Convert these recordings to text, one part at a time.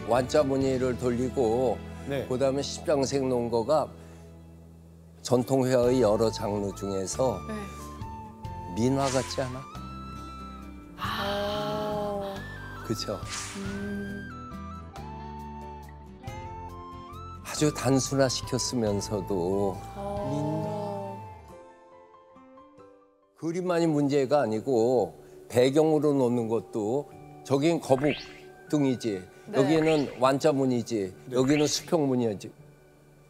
완자 무늬를 돌리고 네. 그다음에 십장색 놓은 거가 전통 회화의 여러 장르 중에서 민화 같지 않아? 그렇죠. 아주 단순화시켰으면서도 그림만이 문제가 아니고 배경으로 놓는 것도 저긴 거북등이지, 여기는 완자문이지, 여기는 수평문이지,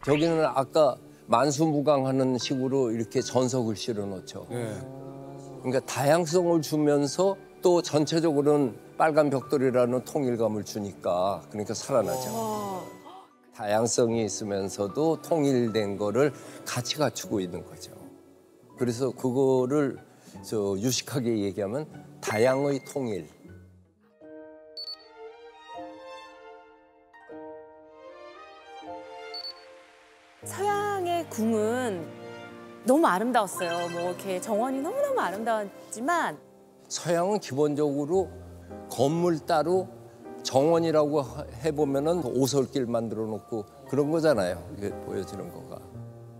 저기는 아까 만수무강하는 식으로 이렇게 전서 글씨를 놓죠. 그러니까 다양성을 주면서 또 전체적으로는 빨간 벽돌이라는 통일감을 주니까 그러니까 살아나죠. 다양성이 있으면서도 통일된 거를 같이 갖추고 있는 거죠. 그래서 그거를 유식하게 얘기하면 다양의 통일. 서양의 궁은 너무 아름다웠어요. 뭐 이렇게 정원이 너무너무 아름다웠지만 서양은 기본적으로 건물 따로 정원이라고 해보면은 오솔길 만들어 놓고 그런 거잖아요. 이게 보여지는 거가.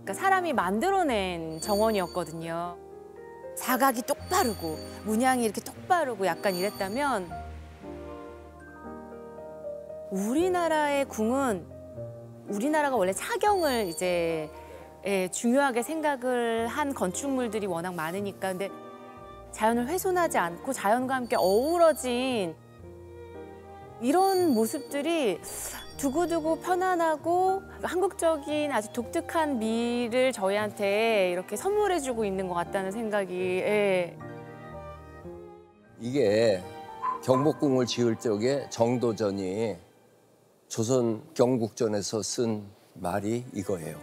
그러니까 사람이 만들어낸 정원이었거든요. 사각이 똑바르고 문양이 이렇게 똑바르고 약간 이랬다면 우리나라의 궁은 우리나라가 원래 사경을 이제 중요하게 생각을 한 건축물들이 워낙 많으니까 근데 자연을 훼손하지 않고 자연과 함께 어우러진 이런 모습들이 두고두고 편안하고 한국적인 아주 독특한 미를 저희한테 이렇게 선물해주고 있는 것 같다는 생각이 이게 경복궁을 지을 적에 정도전이 조선 경국전에서 쓴 말이 이거예요.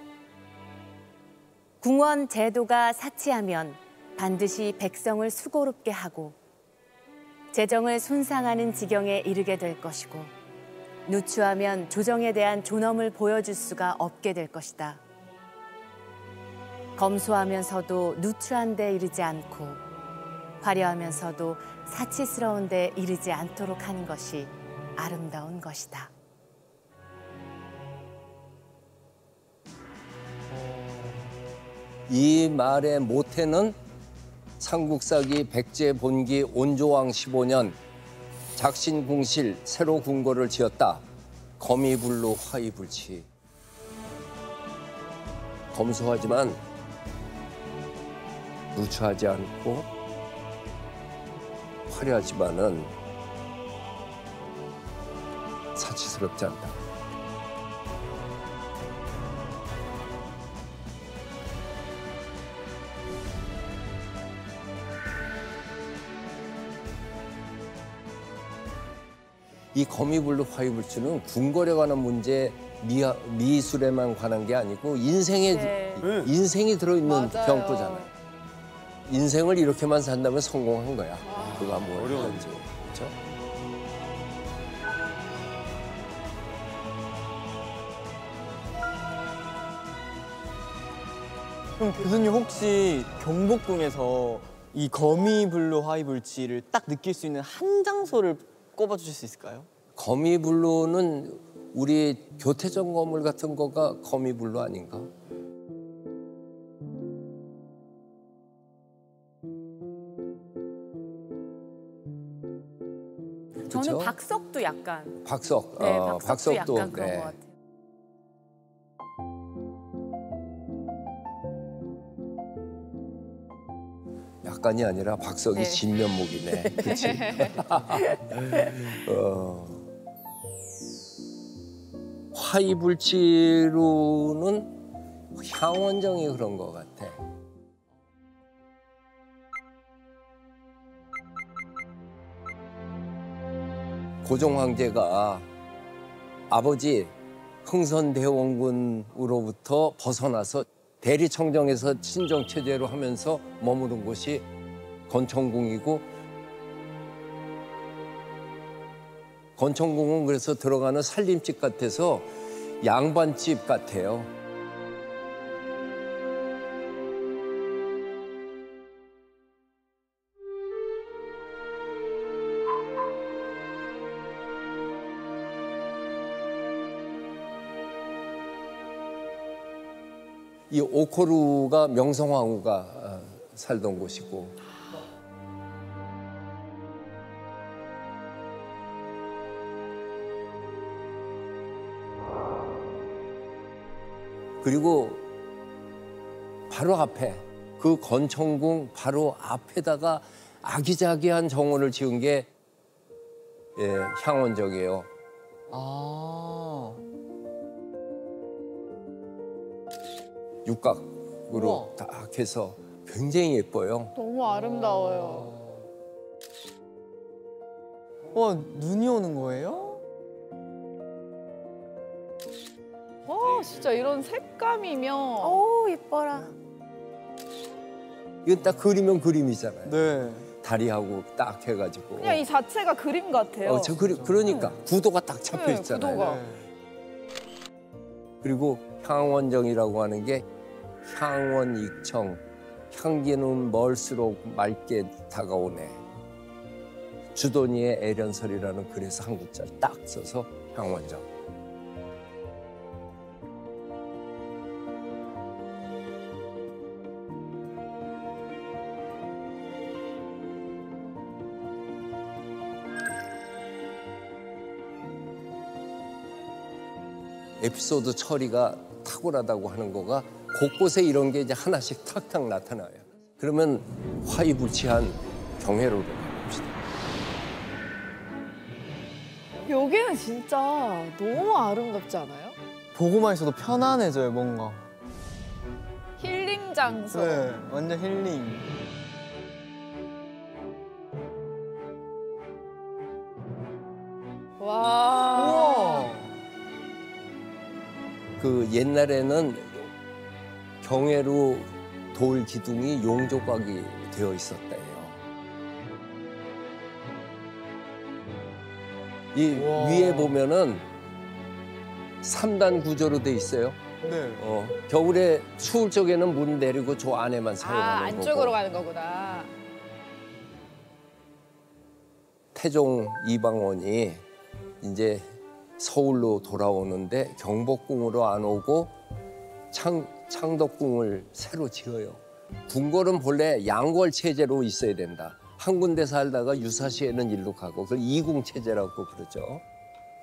궁원 제도가 사치하면 반드시 백성을 수고롭게 하고 재정을 손상하는 지경에 이르게 될 것이고 누추하면 조정에 대한 존엄을 보여줄 수가 없게 될 것이다. 검소하면서도 누추한 데 이르지 않고 화려하면서도 사치스러운 데 이르지 않도록 하는 것이 아름다운 것이다. 이 말의 모태는 삼국사기 백제본기 온조왕 15년 작신궁실 새로 궁궐을 지었다. 거미불로 화이불치. 검소하지만 누추하지 않고 화려하지만은 사치스럽지 않다. 이 거미불로 화이불치는 궁궐에 관한 문제, 미술에만 관한 게 아니고 인생이 들어있는 병구잖아요. 인생을 이렇게만 산다면 성공한 거야. 그거 뭐 어려운지. 그렇죠? 그럼 교수님 혹시 경복궁에서 이 거미불로 화이불치를 딱 느낄 수 있는 한 장소를 꼽아주실 수 있을까요? 거미불로는 우리 교태전 건물 같은 거가 거미불로 아닌가? 저는 박석도 약간. 박석. 네, 박석도 박석도 약간 그런 것 같아요. 약간이 아니라 박석이 진면목이네. 그렇지? 화이불치로는 향원정이 그런 것 같아. 고종 황제가 아버지 흥선대원군으로부터 벗어나서 대리청정에서 친정체제로 하면서 머무른 곳이 건청궁이고, 건청궁은 그래서 들어가는 살림집 같아서 양반집 같아요. 이 오코루가 명성황후가 살던 곳이고 그리고 바로 앞에 그 건청궁 바로 앞에다가 아기자기한 정원을 지은 게 향원정이에요. 아. 육각으로 우와. 딱 해서 굉장히 예뻐요. 너무 아름다워요. 와, 눈이 오는 거예요? 와, 진짜 이런 색감이면 오, 이뻐라. 이건 딱 그리면 그림이잖아요. 네. 다리하고 딱 해가지고. 그냥 이 자체가 그림 같아요. 그러니까 구도가 딱 잡혀 네, 있잖아요. 구도가. 네. 그리고 향원정이라고 하는 게 향원익청, 향기는 멀수록 맑게 다가오네. 주돈이의 애련설이라는 그래서 한국자를 딱 써서 향원정. 에피소드 처리가 탁월하다고 하는 거가 곳곳에 이런 게 이제 하나씩 탁탁 나타나요. 그러면 화이불치한 경회로를 가봅시다. 여기는 진짜 너무 아름답지 않아요? 보고만 있어도 편안해져요, 뭔가. 힐링 장소. 네, 완전 힐링. 와. 우와. 그 옛날에는 경회로 돌 기둥이 용조각이 되어 있었대요. 이 우와. 위에 보면은 3단 구조로 돼 있어요. 네. 겨울에 추울 적에는 문 내리고 저 안에만 사용하는 거고. 안쪽으로 가는 거구나. 태종 이방원이 이제 서울로 돌아오는데 경복궁으로 안 오고 창덕궁을 새로 지어요. 궁궐은 본래 양궐 체제로 있어야 된다. 한 군데 살다가 유사시에는 일로 가고 그걸 이궁 체제라고 그러죠.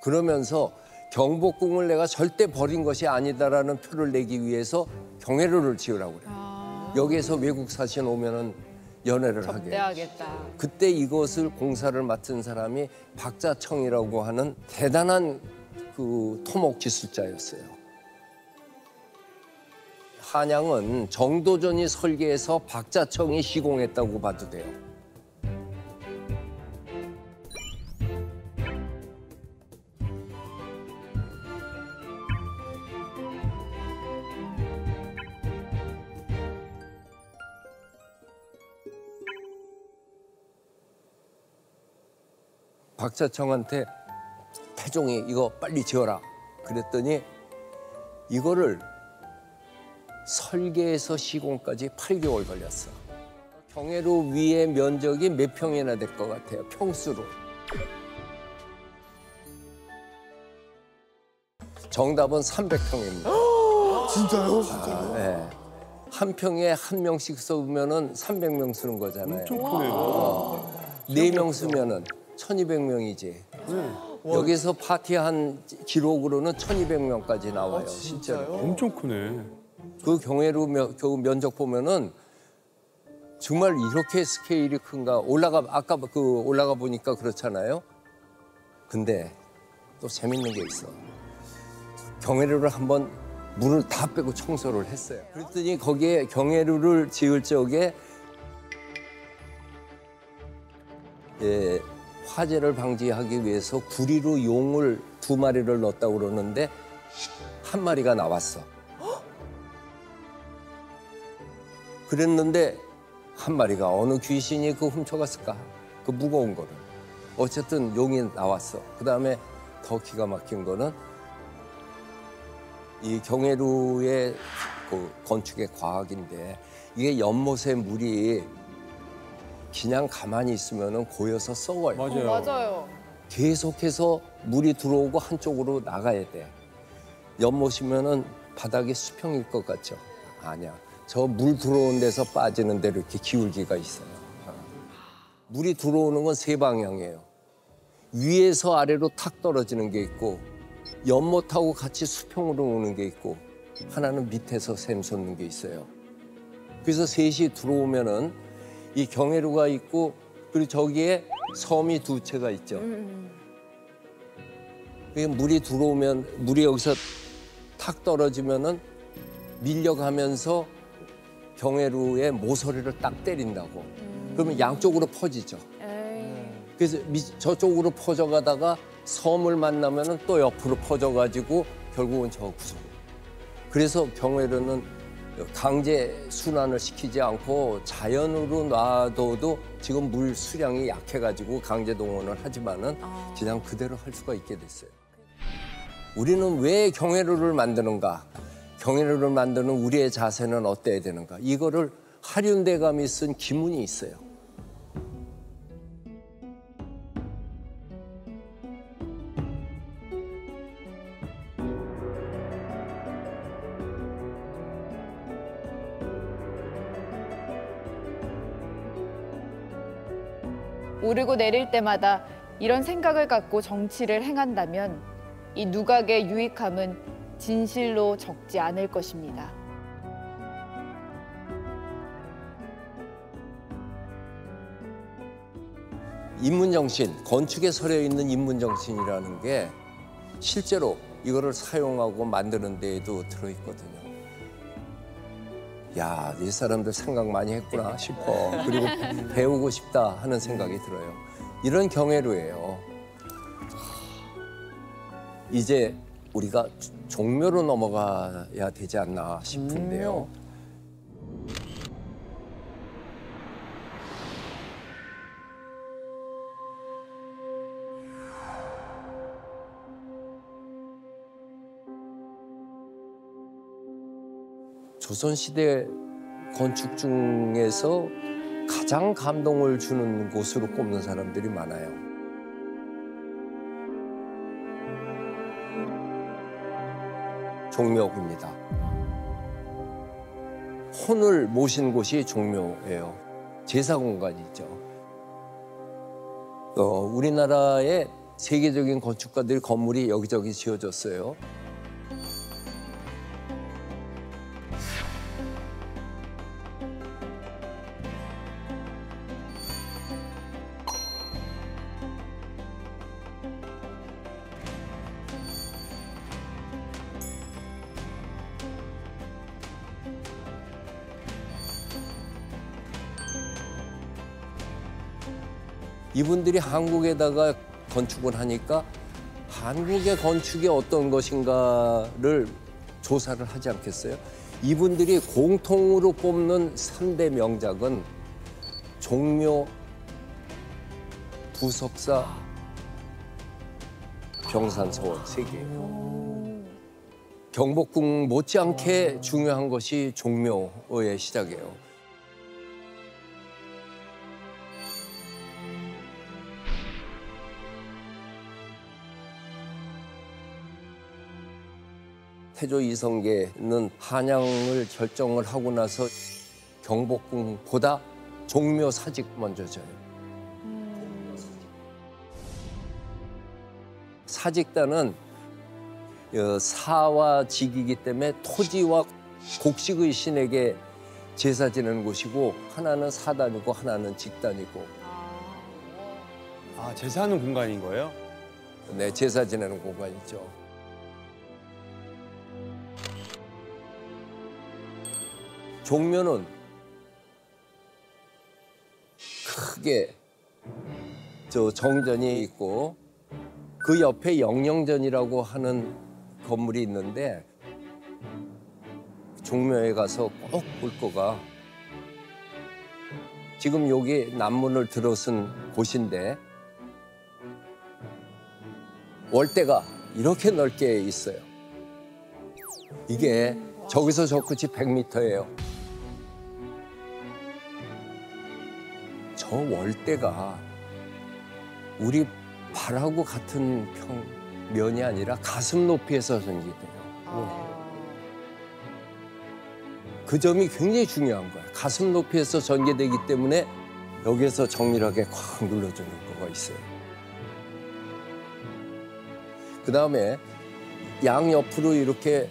그러면서 경복궁을 내가 절대 버린 것이 아니다라는 표를 내기 위해서 경회로를 지으라고 그래요. 여기에서 외국 사신 오면은 연애를 하게. 접대하겠다. 그때 이것을 공사를 맡은 사람이 박자청이라고 하는 대단한 그 토목 기술자였어요. 한양은 정도전이 설계해서 박자청이 시공했다고 봐도 돼요. 박자청한테 태종이 이거 빨리 지어라 그랬더니 이거를 설계에서 시공까지 8개월 걸렸어. 경회로 위의 면적이 몇 평이나 될 것 같아요, 평수로. 정답은 300평입니다. 진짜요? 진짜요? 네. 한 평에 한 명씩 써면은 300명 쓰는 거잖아요. 엄청 크네요. 4명 쓰면은 1200명이지. 여기서 파티한 기록으로는 1200명까지 나와요. 실제로. 엄청 크네. 그 경회로 면적 보면은 정말 이렇게 스케일이 큰가. 아까 그 올라가 보니까 그렇잖아요. 근데 또 재밌는 게 있어. 경회로를 한번 문을 다 빼고 청소를 했어요. 그랬더니 거기에 경회로를 지을 적에 화재를 방지하기 위해서 구리로 용을 2마리를 넣었다고 그러는데 1마리가 나왔어. 그랬는데 1마리가 어느 귀신이 그 훔쳐갔을까? 그 무거운 거를. 어쨌든 용이 나왔어. 그다음에 더 기가 막힌 거는 이 경회로의 그 건축의 과학인데 이게 연못의 물이 그냥 가만히 있으면 고여서 썩어요. 맞아요. 맞아요. 계속해서 물이 들어오고 한쪽으로 나가야 돼. 연못이면은 바닥이 수평일 것 같죠? 아니야. 저 물 들어오는 데서 빠지는 대로 이렇게 기울기가 있어요. 물이 들어오는 건 세 방향이에요. 위에서 아래로 탁 떨어지는 게 있고 연못하고 같이 수평으로 오는 게 있고 하나는 밑에서 샘솟는 게 있어요. 그래서 셋이 들어오면은 이 경회루가 있고 그리고 저기에 섬이 두 채가 있죠. 물이 들어오면 물이 여기서 탁 떨어지면은 밀려가면서 경회루의 모서리를 딱 때린다고. 그러면 양쪽으로 퍼지죠. 그래서 저쪽으로 퍼져가다가 섬을 만나면은 또 옆으로 퍼져가지고 결국은 저 구석. 그래서 경회루는 강제 순환을 시키지 않고 자연으로 놔둬도 지금 물 수량이 약해가지고 강제 동원을 하지만은 그냥 그대로 할 수가 있게 됐어요. 우리는 왜 경회루를 만드는가? 경회루를 만드는 우리의 자세는 어때야 되는가? 이거를 하륜대감이 쓴 기문이 있어요. 오르고 내릴 때마다 이런 생각을 갖고 정치를 행한다면 이 누각의 유익함은 진실로 적지 않을 것입니다. 인문정신, 건축에 서려 있는 인문정신이라는 게 실제로 이거를 사용하고 만드는 데에도 들어있거든요. 야, 이 사람들 생각 많이 했구나 싶어. 그리고 배우고 싶다 하는 생각이 들어요. 이런 경회루예요. 이제 우리가 종묘로 넘어가야 되지 않나 싶은데요. 조선시대 건축 중에서 가장 감동을 주는 곳으로 꼽는 사람들이 많아요. 종묘입니다. 혼을 모신 곳이 종묘예요. 제사 공간이죠. 우리나라의 세계적인 건축가들 건물이 여기저기 지어졌어요. 이분들이 한국에다가 건축을 하니까 한국의 건축이 어떤 것인가를 조사를 하지 않겠어요? 이분들이 공통으로 뽑는 3대 명작은 종묘, 부석사, 병산서원 3개예요. 경복궁 못지않게 중요한 것이 종묘의 시작이에요. 태조 이성계는 한양을 결정을 하고 나서 경복궁보다 종묘 사직 먼저 져요. 사직단은 사와 직이기 때문에 토지와 곡식의 신에게 제사 지내는 곳이고 하나는 사단이고 하나는 직단이고. 아, 제사하는 공간인 거예요? 네, 제사 지내는 공간이죠. 종묘는 크게 정전이 있고 그 옆에 영영전이라고 하는 건물이 있는데 종묘에 가서 꼭 볼 거가 지금 여기 남문을 들어선 곳인데 월대가 이렇게 넓게 있어요. 이게 저기서 저 끝이 100m예요. 저 월대가 우리 발하고 같은 면이 아니라 가슴 높이에서 전개돼요. 그 점이 굉장히 중요한 거야. 가슴 높이에서 전개되기 때문에 여기에서 정밀하게 콱 눌러주는 거가 있어요. 그 다음에 양옆으로 이렇게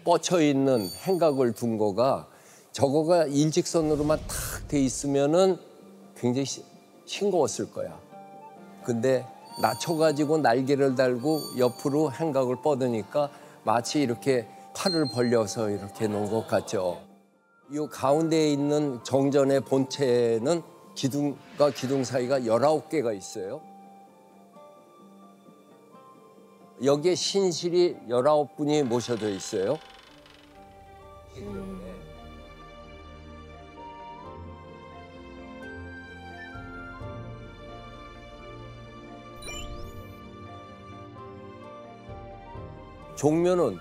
뻗쳐 있는 행각을 둔 거가 저거가 일직선으로만 탁 돼 있으면은 굉장히 싱거웠을 거야. 근데 낮춰가지고 날개를 달고 옆으로 행각을 뻗으니까 마치 이렇게 팔을 벌려서 이렇게 놓은 것 같죠. 이 가운데에 있는 정전의 본체는 기둥과 기둥 사이가 19개가 있어요. 여기에 신실이 19분이 모셔져 있어요. 종묘는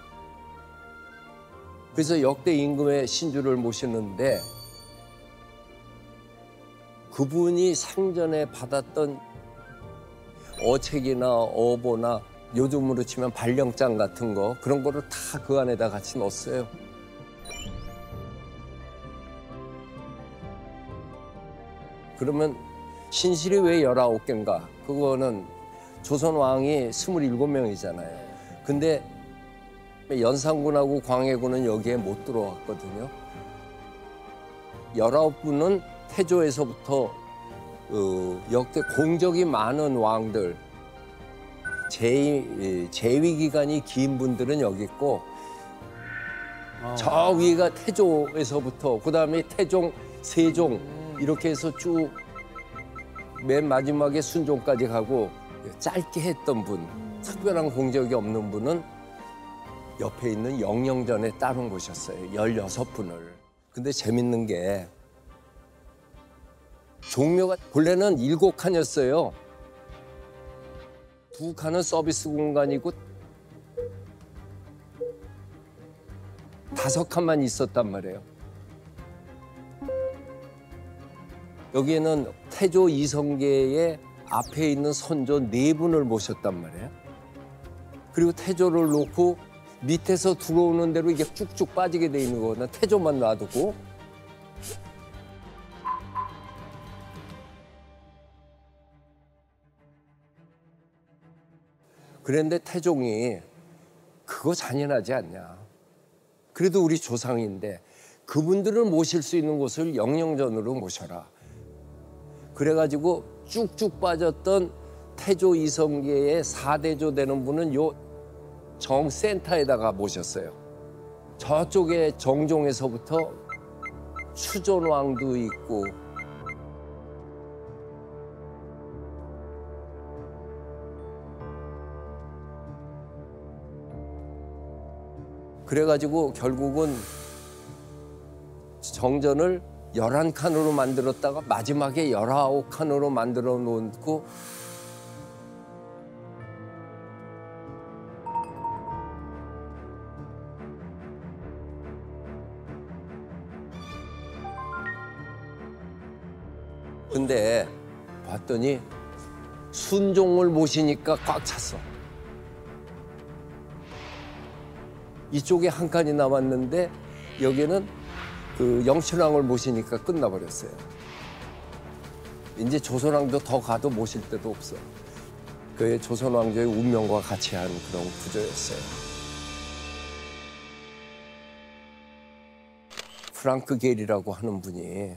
그래서 역대 임금의 신주를 모시는데 그분이 생전에 받았던 어책이나 어보나 요즘으로 치면 발령장 같은 거 그런 거를 다 그 안에다 같이 넣었어요. 그러면 신실이 왜 19개인가? 그거는 조선 왕이 27명이잖아요. 근데 연산군하고 광해군은 여기에 못 들어왔거든요. 19분은 태조에서부터 역대 공적이 많은 왕들, 재위 기간이 긴 분들은 여기 있고 저 위가 태조에서부터 그다음에 태종, 세종 이렇게 해서 쭉 맨 마지막에 순종까지 가고 짧게 했던 분, 특별한 공적이 없는 분은 옆에 있는 영영전에 따로 모셨어요. 16분을. 근데 재밌는 게 종묘가 본래는 7칸이었어요. 2칸은 서비스 공간이고 5칸만 있었단 말이에요. 여기에는 태조 이성계의 앞에 있는 선조 4분을 모셨단 말이에요. 그리고 태조를 놓고 밑에서 들어오는 대로 이게 쭉쭉 빠지게 돼 있는 거거든요. 태조만 놔두고. 그런데 태종이 그거 잔인하지 않냐. 그래도 우리 조상인데 그분들을 모실 수 있는 곳을 영영전으로 모셔라. 그래가지고 쭉쭉 빠졌던 태조 이성계의 4대조 되는 분은 요 정센터에다가 모셨어요. 저쪽에 정종에서부터 추존왕도 있고 그래가지고 결국은 정전을 11칸으로 만들었다가 마지막에 19칸으로 만들어 놓고 근데 봤더니 순종을 모시니까 꽉 찼어. 이쪽에 한 칸이 남았는데 여기는 그 영춘왕을 모시니까 끝나버렸어요. 이제 조선왕도 더 가도 모실 데도 없어. 그게 조선왕조의 운명과 같이 한 그런 구조였어요. 프랑크 겔이라고 하는 분이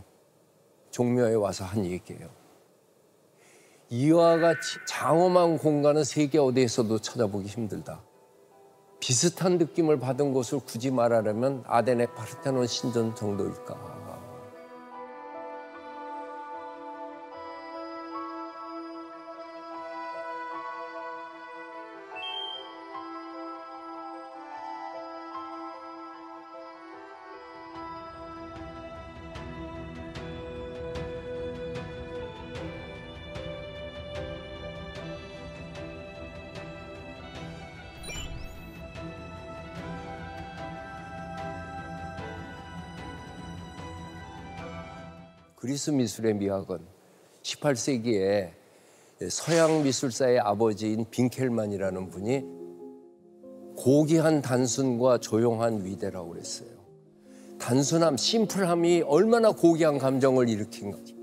종묘에 와서 한 얘기예요. 이와 같이 장엄한 공간은 세계 어디에서도 찾아보기 힘들다. 비슷한 느낌을 받은 곳을 굳이 말하려면 아덴의 파르테논 신전 정도일까. 그리스 미술의 미학은 18세기에 서양 미술사의 아버지인 빈켈만이라는 분이 고귀한 단순과 조용한 위대라고 그랬어요. 단순함, 심플함이 얼마나 고귀한 감정을 일으킨 거지.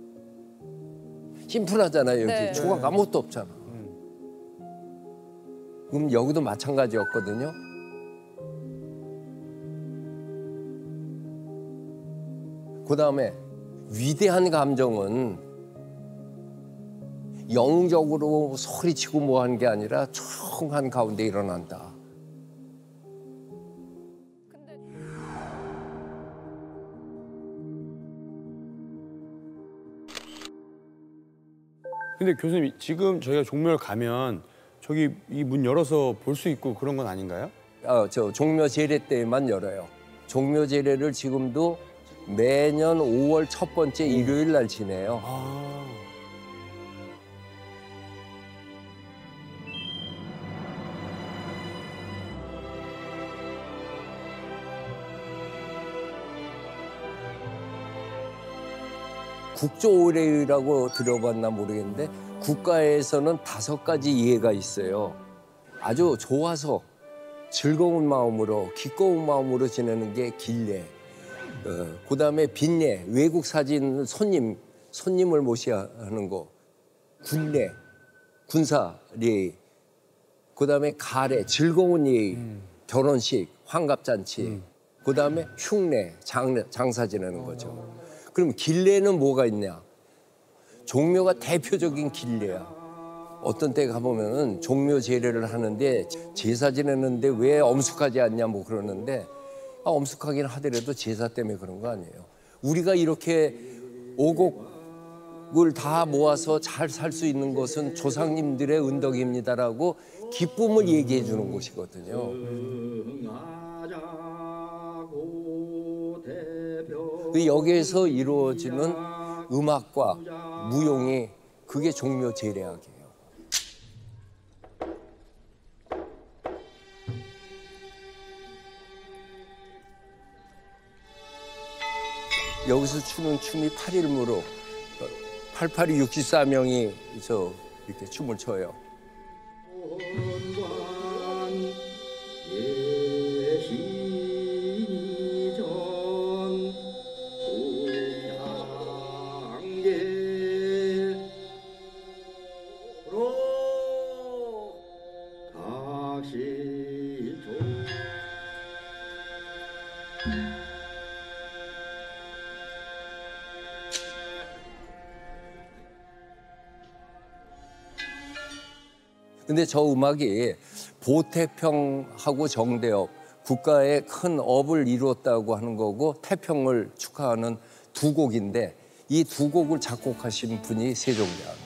심플하잖아요, 여기. 네. 조각 아무것도 없잖아. 그럼 여기도 마찬가지였거든요. 그다음에 위대한 감정은 영적으로 소리치고 뭐 하는 게 아니라 조용한 가운데 일어난다. 근데 교수님 지금 저희가 종묘를 가면 저기 이 문 열어서 볼 수 있고 그런 건 아닌가요? 저 종묘 제례 때만 열어요. 종묘 제례를 지금도 매년 5월 첫 번째 일요일 날 지내요. 아. 국조오례라고 들어봤나 모르겠는데 국가에서는 5가지 예가 있어요. 아주 좋아서 즐거운 마음으로 기꺼운 마음으로 지내는 게 길례. 그다음에 빈례, 외국 사진 손님을 모셔야 하는 거. 군례, 군사례. 그다음에 가례, 즐거운 예의, 결혼식, 환갑잔치. 그다음에 흉례, 장사 지내는 거죠. 그럼 길례는 뭐가 있냐? 종묘가 대표적인 길례야. 어떤 때 가보면은 종묘 제례를 하는데 제사 지내는데 왜 엄숙하지 않냐 뭐 그러는데 엄숙하긴 하더라도 제사 때문에 그런 거 아니에요. 우리가 이렇게 오곡을 다 모아서 잘 살 수 있는 것은 조상님들의 은덕입니다라고 기쁨을 얘기해 주는 곳이거든요. 여기에서 이루어지는 음악과 무용이 그게 종묘 제례악이에요. 여기서 추는 춤이 8일무로 88이 64명이 이렇게 춤을 춰요. 근데 저 음악이 보태평하고 정대업, 국가의 큰 업을 이루었다고 하는 거고 태평을 축하하는 두 곡인데 이 두 곡을 작곡하신 분이 세종대왕이에요.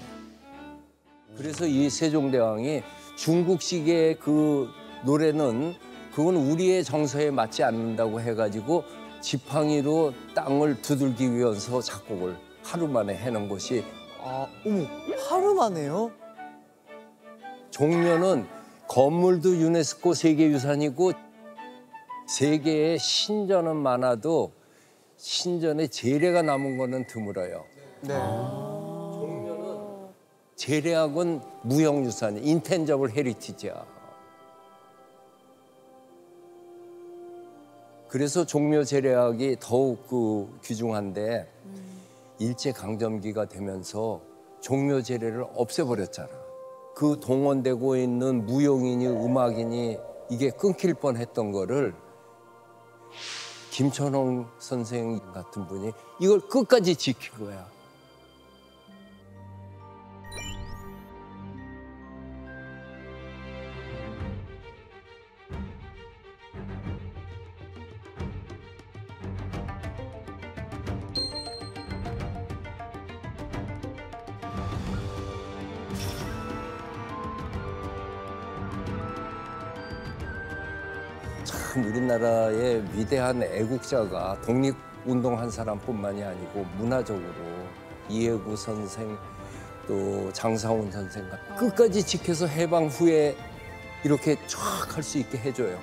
그래서 이 세종대왕이 중국식의 그 노래는 그건 우리의 정서에 맞지 않는다고 해가지고 지팡이로 땅을 두들기 위해서 작곡을 하루 만에 해놓은 것이 어머, 하루 만에요? 종묘는 건물도 유네스코 세계유산이고 세계에 신전은 많아도 신전에 제례가 남은 거는 드물어요. 네. 종묘는 제례학은 무형유산, 인텐저블 헤리티지야. 그래서 종묘 제례학이 더욱 귀중한데 일제강점기가 되면서 종묘 제례를 없애버렸잖아. 그 동원되고 있는 무용이니 음악이니 이게 끊길 뻔했던 거를 김천홍 선생 같은 분이 이걸 끝까지 지킨 거야. 참 우리나라의 위대한 애국자가 독립운동한 사람뿐만이 아니고 문화적으로 이해구 선생 또 장사온 선생 끝까지 지켜서 해방 후에 이렇게 쫙 할 수 있게 해줘요.